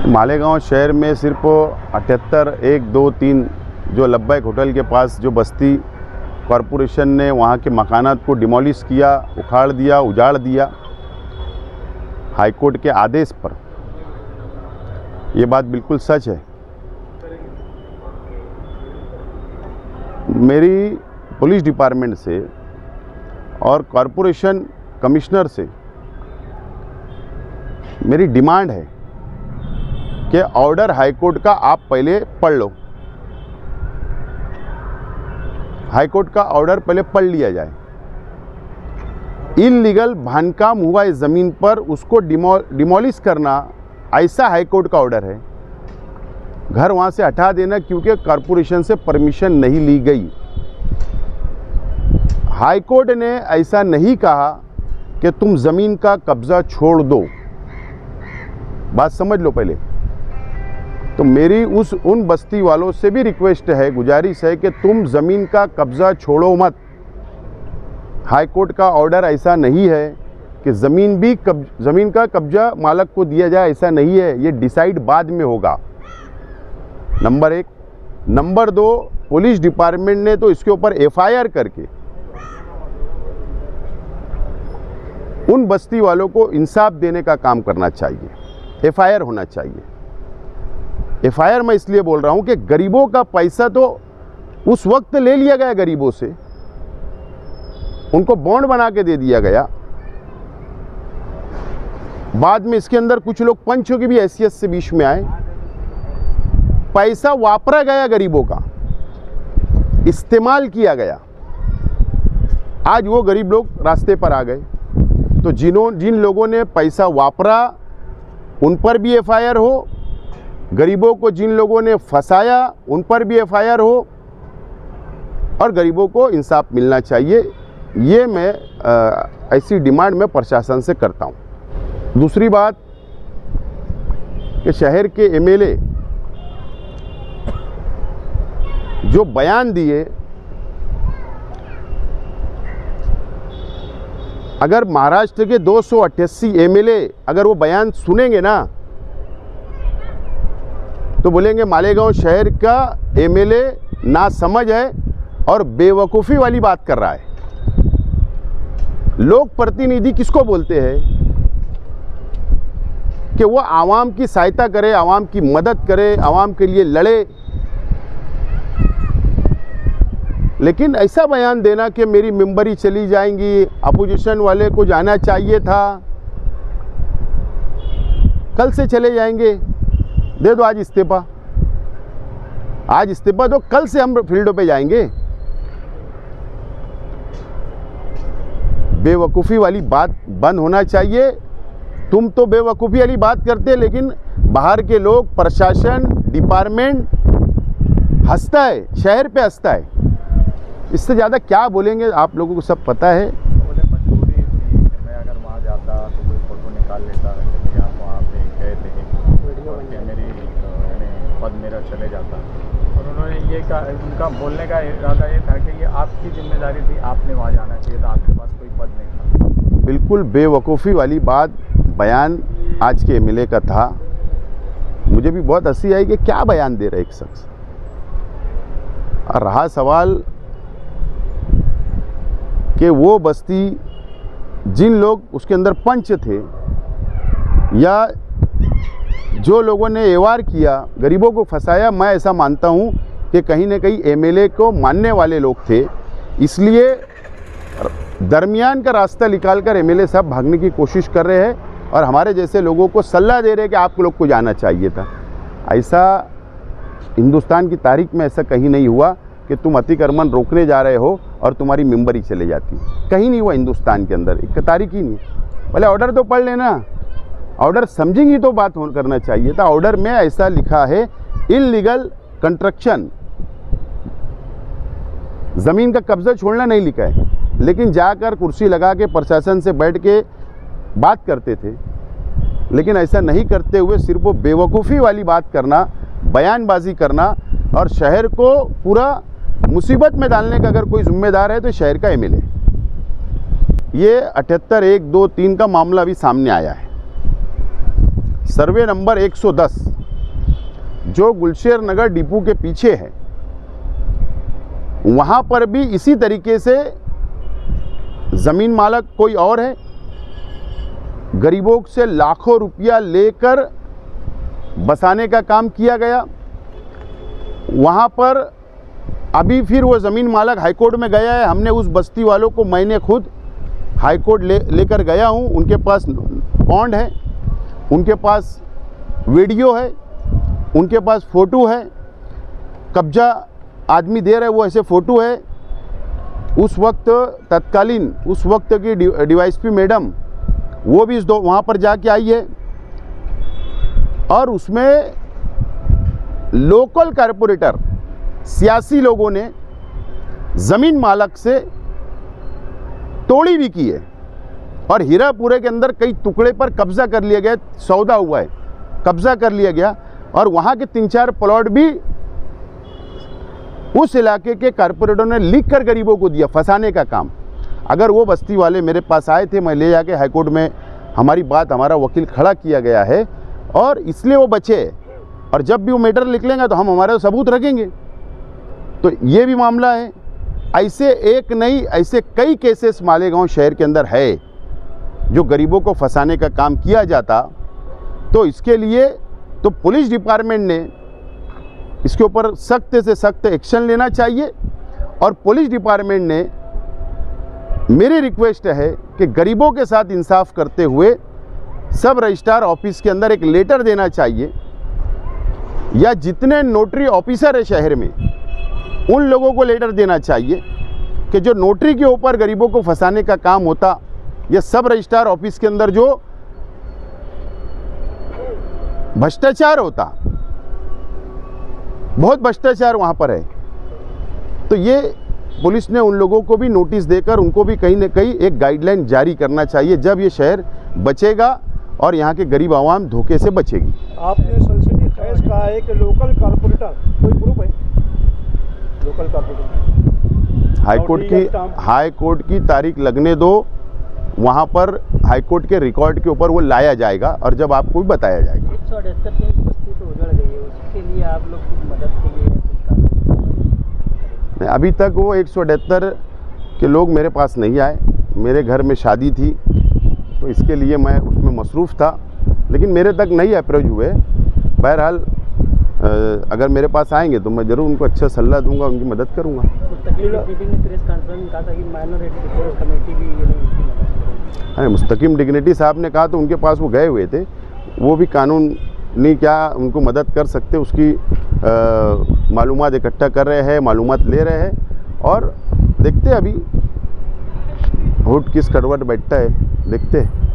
मालेगांव शहर में सिर्फ 78-1-2-3 जो लब्बैक होटल के पास जो बस्ती कॉरपोरेशन ने वहाँ के मकानात को डिमोलिश किया, उखाड़ दिया, उजाड़ दिया हाईकोर्ट के आदेश पर, ये बात बिल्कुल सच है। मेरी पुलिस डिपार्टमेंट से और कॉरपोरेशन कमिश्नर से मेरी डिमांड है कि ऑर्डर हाईकोर्ट का आप पहले पढ़ लो, हाईकोर्ट का ऑर्डर पहले पढ़ लिया जाए। इल्लीगल बांधकाम हुआ इस ज़मीन पर, उसको डिमोलिश करना, ऐसा हाईकोर्ट का ऑर्डर है। घर वहाँ से हटा देना क्योंकि कॉरपोरेशन से परमिशन नहीं ली गई। हाईकोर्ट ने ऐसा नहीं कहा कि तुम ज़मीन का कब्ज़ा छोड़ दो, बात समझ लो पहले। तो मेरी उन बस्ती वालों से भी रिक्वेस्ट है, गुजारिश है कि तुम ज़मीन का कब्ज़ा छोड़ो मत। हाईकोर्ट का ऑर्डर ऐसा नहीं है कि ज़मीन का कब्ज़ा मालक को दिया जाए, ऐसा नहीं है। ये डिसाइड बाद में होगा, नंबर 1। नंबर 2, पुलिस डिपार्टमेंट ने तो इसके ऊपर FIR करके उन बस्ती वालों को इंसाफ देने का काम करना चाहिए। FIR होना चाहिए। FIR मैं इसलिए बोल रहा हूं कि गरीबों का पैसा तो उस वक्त ले लिया गया, गरीबों से उनको बॉन्ड बना के दे दिया गया। बाद में इसके अंदर कुछ लोग पंचों की भी हैसियत से बीच में आए, पैसा वापरा गया, गरीबों का इस्तेमाल किया गया। आज वो गरीब लोग रास्ते पर आ गए। तो जिन लोगों ने पैसा वापरा उन पर भी FIR हो, गरीबों को जिन लोगों ने फंसाया उन पर भी FIR हो, और गरीबों को इंसाफ मिलना चाहिए। ये मैं ऐसी डिमांड मैं प्रशासन से करता हूँ। दूसरी बात कि शहर के MLA जो बयान दिए, अगर महाराष्ट्र के 288 MLA अगर वो बयान सुनेंगे ना, तो बोलेंगे मालेगांव शहर का MLA ना समझ है और बेवकूफ़ी वाली बात कर रहा है। लोक प्रतिनिधि किसको बोलते हैं कि वो आवाम की सहायता करे, आवाम की मदद करे, आवाम के लिए लड़े। लेकिन ऐसा बयान देना कि मेरी मेंबरी चली जाएंगी, अपोजिशन वाले को जाना चाहिए था, कल से चले जाएंगे, दे दो आज इस्तीफा, आज इस्तीफा दो, कल से हम फील्डों पे जाएंगे। बेवकूफ़ी वाली बात बंद होना चाहिए। तुम तो बेवकूफ़ी वाली बात करते, लेकिन बाहर के लोग, प्रशासन, डिपार्टमेंट हंसता है, शहर पे हंसता है। इससे ज़्यादा क्या बोलेंगे, आप लोगों को सब पता है। बोले मजबूरी थी, मैं अगर वहाँ जाता तो कोई फ़ोटो निकाल लेता कि आप वहाँ पे गए थे, कि मेरी यानी पद मेरा चले जाता। और उन्होंने ये कहा, उनका बोलने का इरादा ये था कि ये आपकी जिम्मेदारी थी, आपने वहाँ जाना चाहिए था, आपके पास कोई पद नहीं था। बिल्कुल बेवकूफ़ी वाली बात बयान आज के MLA का था। मुझे भी बहुत हंसी आई कि क्या बयान दे रहा है एक शख्स। और रहा सवाल कि वो बस्ती जिन लोग उसके अंदर पंच थे या जो लोगों ने एवार किया, गरीबों को फंसाया, मैं ऐसा मानता हूँ कि कहीं ना कहीं MLA को मानने वाले लोग थे। इसलिए दरमियान का रास्ता निकालकर MLA साहब भागने की कोशिश कर रहे हैं और हमारे जैसे लोगों को सलाह दे रहे हैं कि आप लोग को जाना चाहिए था। ऐसा हिंदुस्तान की तारीख में ऐसा कहीं नहीं हुआ कि तुम अतिक्रमण रोकने जा रहे हो और तुम्हारी मेंबरी चले जाती। कहीं नहीं हुआ हिंदुस्तान के अंदर, एक तारीख ही नहीं। पहले ऑर्डर तो पढ़ लेना, ऑर्डर समझेंगी तो बात करना चाहिए था। ऑर्डर में ऐसा लिखा है इल्लीगल कंस्ट्रक्शन, ज़मीन का कब्जा छोड़ना नहीं लिखा है। लेकिन जाकर कुर्सी लगा के प्रशासन से बैठ के बात करते थे, लेकिन ऐसा नहीं करते हुए सिर्फ वो बेवकूफ़ी वाली बात करना, बयानबाजी करना और शहर को पूरा मुसीबत में डालने का अगर कोई जिम्मेदार है तो शहर का MLA। ये 78-1-2-3 का मामला अभी सामने आया है। सर्वे नंबर 110 जो गुलशेर नगर डिपो के पीछे है, वहाँ पर भी इसी तरीके से ज़मीन मालक कोई और है, गरीबों से लाखों रुपया लेकर बसाने का काम किया गया। वहाँ पर अभी फिर वो ज़मीन मालक हाईकोर्ट में गया है। हमने उस बस्ती वालों को, मैंने खुद हाईकोर्ट लेकर गया हूँ। उनके पास बॉन्ड है, उनके पास वीडियो है, उनके पास फ़ोटो है, कब्जा आदमी दे रहा है वो ऐसे फ़ोटो है। उस वक्त तत्कालीन उस वक्त की डीवाईएसपी मैडम वो भी वहाँ पर जाके आई है, और उसमें लोकल कारपोरेटर सियासी लोगों ने ज़मीन मालक से तोड़ी भी की है, और हीरापुरे के अंदर कई टुकड़े पर कब्जा कर लिया गया। सौदा हुआ है, कब्जा कर लिया गया, और वहाँ के 3-4 प्लॉट भी उस इलाके के कारपोरेटरों ने लिख कर गरीबों को दिया, फंसाने का काम। अगर वो बस्ती वाले मेरे पास आए थे, मैं ले जाके हाईकोर्ट में हमारी बात, हमारा वकील खड़ा किया गया है, और इसलिए वो बचे। और जब भी वो मैटर लिख लेंगे तो हम हमारा सबूत रखेंगे। तो ये भी मामला है। ऐसे एक नहीं, ऐसे कई केसेस मालेगांव शहर के अंदर है जो गरीबों को फंसाने का काम किया जाता। तो इसके लिए तो पुलिस डिपार्टमेंट ने इसके ऊपर सख्त से सख्त एक्शन लेना चाहिए, और पुलिस डिपार्टमेंट ने, मेरी रिक्वेस्ट है कि गरीबों के साथ इंसाफ करते हुए सब रजिस्ट्रार ऑफिस के अंदर एक लेटर देना चाहिए, या जितने नोटरी ऑफिसर है शहर में उन लोगों को लेटर देना चाहिए कि जो नोटरी के ऊपर गरीबों को फंसाने का काम होता, या सब रजिस्ट्रार ऑफिस के अंदर जो भ्रष्टाचार होता, बहुत भ्रष्टाचार वहाँ पर है, तो ये पुलिस ने उन लोगों को भी नोटिस देकर उनको भी कहीं न कहीं एक गाइडलाइन जारी करना चाहिए, जब ये शहर बचेगा और यहाँ के गरीब आवाम धोखे से बचेगी। आपने संसदीय खैस कहा है कि लोकल कारपोरेटर कोई ग्रुप है, लोकल कारपोरेटर हाईकोर्ट की तारीख लगने दो, वहाँ पर हाईकोर्ट के रिकॉर्ड के ऊपर वो लाया जाएगा, और जब आपको भी बताया जाएगा। 178 की बस्ती तो उजड़ गई है, उसके लिए आप लोग कुछ मदद के लिए नहीं, अभी तक वो 178 के लोग मेरे पास नहीं आए। मेरे घर में शादी थी, तो इसके लिए मैं उसमें मसरूफ़ था, लेकिन मेरे तक नहीं अप्रोच हुए। बहरहाल अगर मेरे पास आएंगे तो मैं ज़रूर उनको अच्छा सलाह दूंगा, उनकी मदद करूंगा। मुस्तकीम डिग्निटी साहब ने कहा, तो उनके पास वो गए हुए थे, वो भी कानूनी क्या उनको मदद कर सकते उसकी मालूमात इकट्ठा कर रहे हैं, मालूमात ले रहे हैं, और देखते अभी होट किस करवट बैठता है, देखते हैं।